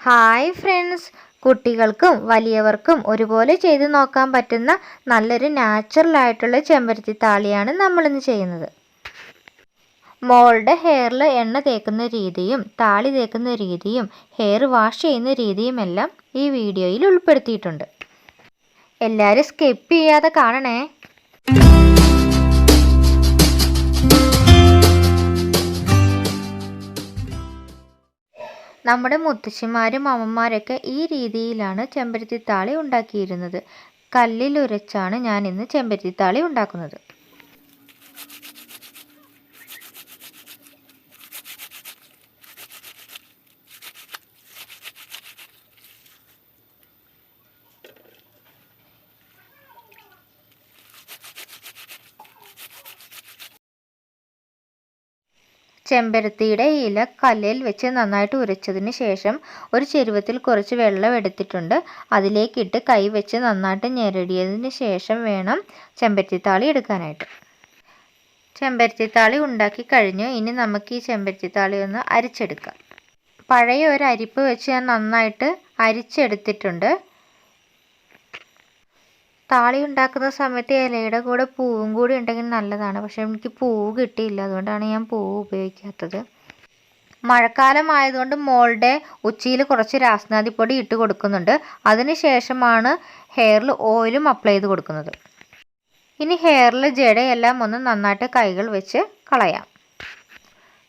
Hi friends, കുട്ടികൾക്കും വലിയവർക്കും ഒരുപോലെ ചെയ്ത് നോക്കാൻ പറ്റുന്ന നല്ലൊരു നാച്ചുറൽ ആയിട്ടുള്ള ചെമ്പരത്തി താളിയാണ് നമ്മളിന്ന് ചെയ്യുന്നത്. മോളുടെ ഹെയറിൽ എണ്ണ തേക്കുന്ന രീതിയും താളി തേക്കുന്ന രീതിയും ഹെയർ വാഷ് ചെയ്യുന്ന രീതിയും എല്ലാം ഈ വീഡിയോയിൽ ഉൾപ്പെടുത്തിയിട്ടുണ്ട്. എല്ലാവരും സ്കിപ്പ് ചെയ്യാതെ കാണണേ. നമ്മുടെ മുത്തശ്ശിമാരും അമ്മമാരൊക്കെ ഈ രീതിയിലാണ് ചെമ്പരത്തിത്താളി ഉണ്ടാക്കിയിരുന്നത്. കല്ലിലുരച്ചാണ് ഞാൻ ഇന്ന് ചെമ്പരത്തിത്താളി ഉണ്ടാക്കുന്നത്. ചെമ്പരത്തിയുടെ ഇല കല്ലിൽ വെച്ച് നന്നായിട്ട് ഉരച്ചതിന് ശേഷം ഒരു ചെരുവത്തിൽ കുറച്ച് വെള്ളം എടുത്തിട്ടുണ്ട്. അതിലേക്കിട്ട് കൈ വെച്ച് നന്നായിട്ട് ഞെരടിയതിന് ശേഷം വേണം ചെമ്പരത്തിത്താളി എടുക്കാനായിട്ട്. ചെമ്പരത്തിത്താളി ഉണ്ടാക്കി കഴിഞ്ഞു. ഇനി നമുക്ക് ഈ ചെമ്പരത്തിത്താളി ഒന്ന് അരിച്ചെടുക്കാം. പഴയ ഒരു അരിപ്പ് വെച്ച് ഞാൻ നന്നായിട്ട് അരിച്ചെടുത്തിട്ടുണ്ട്. താളി ഉണ്ടാക്കുന്ന സമയത്ത് ഇലയുടെ കൂടെ പൂവും കൂടി ഉണ്ടെങ്കിൽ നല്ലതാണ്. പക്ഷേ എനിക്ക് പൂവ് കിട്ടിയില്ല, അതുകൊണ്ടാണ് ഞാൻ പൂവ് ഉപയോഗിക്കാത്തത്. മഴക്കാലം ആയതുകൊണ്ട് മോളുടെ ഉച്ചിയിൽ കുറച്ച് രാസ്നാദിപ്പൊടി ഇട്ട് കൊടുക്കുന്നുണ്ട്. അതിനുശേഷമാണ് ഹെയറിൽ ഓയിലും അപ്ലൈ ചെയ്ത് കൊടുക്കുന്നത്. ഇനി ഹെയറിൽ ജടയെല്ലാം ഒന്ന് നന്നായിട്ട് കൈകൾ വെച്ച് കളയാം.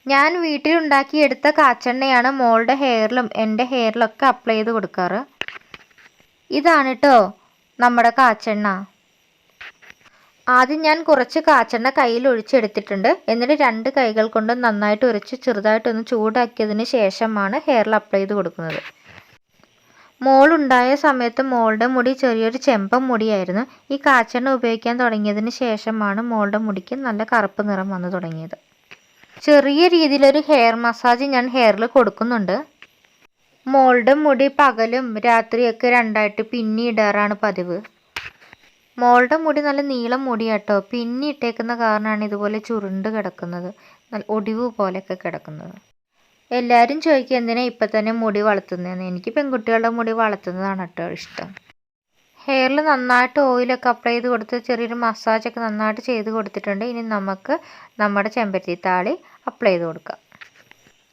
ഞാൻ വീട്ടിലുണ്ടാക്കിയെടുത്ത കാച്ചെണ്ണയാണ് മോളുടെ ഹെയറിലും എൻ്റെ ഹെയറിലൊക്കെ അപ്ലൈ ചെയ്ത് കൊടുക്കാറ്. ഇതാണ് കേട്ടോ നമ്മുടെ കാച്ചെണ്ണ. ആദ്യം ഞാൻ കുറച്ച് കാച്ചെണ്ണ കയ്യിൽ ഒഴിച്ചെടുത്തിട്ടുണ്ട്. എന്നിട്ട് 2 കൈകൾ കൊണ്ട് നന്നായിട്ട് ഉരച്ച് ചെറുതായിട്ടൊന്ന് ചൂടാക്കിയതിന് ശേഷമാണ് ഹെയറിൽ അപ്ലൈ ചെയ്ത് കൊടുക്കുന്നത്. മോളുണ്ടായ സമയത്ത് മോളുടെ മുടി ചെറിയൊരു ചെമ്പൻ മുടിയായിരുന്നു. ഈ കാച്ചെണ്ണ ഉപയോഗിക്കാൻ തുടങ്ങിയതിന് ശേഷമാണ് മോളുടെ മുടിക്ക് നല്ല കറുപ്പ് നിറം വന്നു തുടങ്ങിയത്. ചെറിയ രീതിയിലൊരു ഹെയർ മസാജ് ഞാൻ ഹെയറിൽ കൊടുക്കുന്നുണ്ട്. മോളുടെ മുടി പകലും രാത്രിയൊക്കെ 2ആയിട്ട് പിന്നിയിടാറാണ് പതിവ്. മോളുടെ മുടി നല്ല നീളം മുടിയാട്ടോ. പിന്നി ഇട്ടേക്കുന്ന കാരണമാണ് ഇതുപോലെ ചുരുണ്ട് കിടക്കുന്നത്, നല്ല ഒടിവ് പോലെയൊക്കെ കിടക്കുന്നത്. എല്ലാവരും ചോദിക്കും എന്തിനാ ഇപ്പം തന്നെ മുടി വളർത്തുന്നതെന്ന്. എനിക്ക് പെൺകുട്ടികളുടെ മുടി വളർത്തുന്നതാണ് കേട്ടോ ഇഷ്ടം. ഹെയറിൽ നന്നായിട്ട് ഓയിലൊക്കെ അപ്ലൈ ചെയ്ത് കൊടുത്ത് ചെറിയൊരു മസാജൊക്കെ നന്നായിട്ട് ചെയ്ത് കൊടുത്തിട്ടുണ്ട്. ഇനി നമുക്ക് നമ്മുടെ ചെമ്പരത്തിത്താളി അപ്ലൈ ചെയ്ത് കൊടുക്കാം.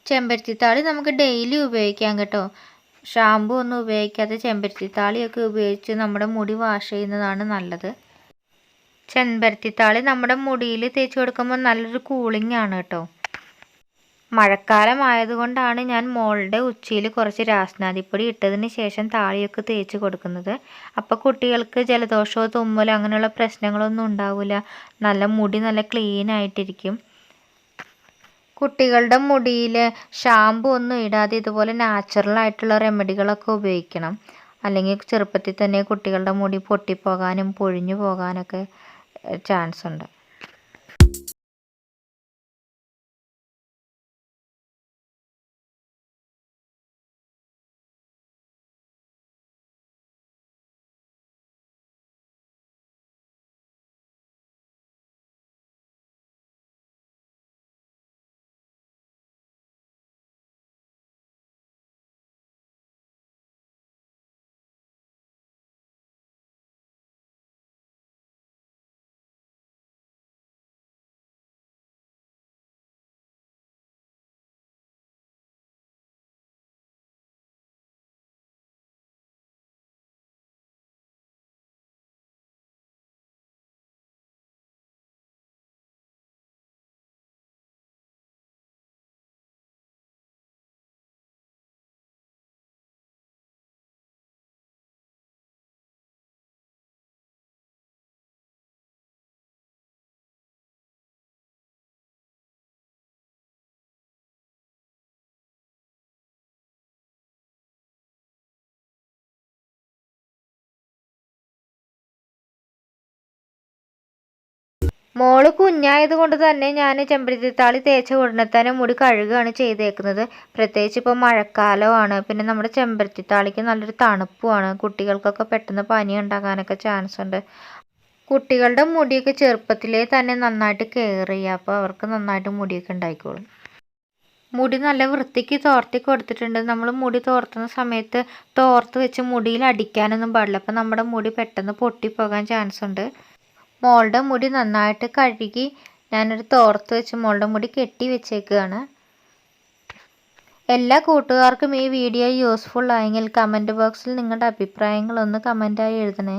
ചെമ്പരത്തിത്താളി നമുക്ക് ഡെയിലി ഉപയോഗിക്കാം കേട്ടോ. ഷാമ്പു ഒന്നും ഉപയോഗിക്കാതെ ചെമ്പരത്തിത്താളിയൊക്കെ ഉപയോഗിച്ച് നമ്മുടെ മുടി വാഷ് ചെയ്യുന്നതാണ് നല്ലത്. ചെമ്പരത്തിത്താളി നമ്മുടെ മുടിയിൽ തേച്ച് കൊടുക്കുമ്പോൾ നല്ലൊരു കൂളിംഗ് ആണ് കേട്ടോ. മഴക്കാലം ആയതുകൊണ്ടാണ് ഞാൻ മോളുടെ ഉച്ചിയിൽ കുറച്ച് രാസ്നാദിപ്പൊടി ഇട്ടതിന് ശേഷം താളിയൊക്കെ തേച്ച് കൊടുക്കുന്നത്. അപ്പോൾ കുട്ടികൾക്ക് ജലദോഷമോ തുമ്മലോ അങ്ങനെയുള്ള പ്രശ്നങ്ങളൊന്നും ഉണ്ടാവില്ല. നല്ല മുടി നല്ല ക്ലീൻ ആയിട്ടിരിക്കും. കുട്ടികളുടെ മുടിയിൽ ഷാമ്പു ഒന്നും ഇടാതെ ഇതുപോലെ നാച്ചുറൽ ആയിട്ടുള്ള റെമഡികളൊക്കെ ഉപയോഗിക്കണം. അല്ലെങ്കിൽ ചെറുപ്പത്തിൽ തന്നെ കുട്ടികളുടെ മുടി പൊട്ടിപ്പോകാനും പൊഴിഞ്ഞു പോകാനൊക്കെ ചാൻസ് ഉണ്ട്. മോള് കുഞ്ഞായത് കൊണ്ട് തന്നെ ഞാൻ ചെമ്പരത്തിത്താളി തേച്ച ഉടനെ തന്നെ മുടി കഴുകുകയാണ് ചെയ്തേക്കുന്നത്. പ്രത്യേകിച്ച് ഇപ്പോൾ മഴക്കാലമാണ്. പിന്നെ നമ്മുടെ ചെമ്പരത്തിത്താളിക്ക് നല്ലൊരു തണുപ്പുമാണ്. കുട്ടികൾക്കൊക്കെ പെട്ടെന്ന് പനി ഉണ്ടാകാനൊക്കെ ചാൻസ് ഉണ്ട്. കുട്ടികളുടെ മുടിയൊക്കെ ചെറുപ്പത്തിലേ തന്നെ നന്നായിട്ട് കെയർ ചെയ്യുക. അപ്പോൾ അവർക്ക് നന്നായിട്ട് മുടിയൊക്കെ ഉണ്ടായിക്കോളും. മുടി നല്ല വൃത്തിക്ക് തോർത്തി കൊടുത്തിട്ടുണ്ട്. നമ്മൾ മുടി തോർത്തുന്ന സമയത്ത് തോർത്ത് വെച്ച് മുടിയിൽ അടിക്കാനൊന്നും പാടില്ല. അപ്പം നമ്മുടെ മുടി പെട്ടെന്ന് പൊട്ടിപ്പോകാൻ ചാൻസ് ഉണ്ട്. മോളുടെ മുടി നന്നായിട്ട് കഴുകി ഞാനൊരു തോർത്ത് വെച്ച് മോളുടെ മുടി കെട്ടി വെച്ചേക്കുകയാണ്. എല്ലാ കൂട്ടുകാർക്കും ഈ വീഡിയോ യൂസ്ഫുൾ ആയെങ്കിൽ കമൻറ്റ് ബോക്സിൽ നിങ്ങളുടെ അഭിപ്രായങ്ങളൊന്ന് കമൻറ്റായി എഴുതണേ.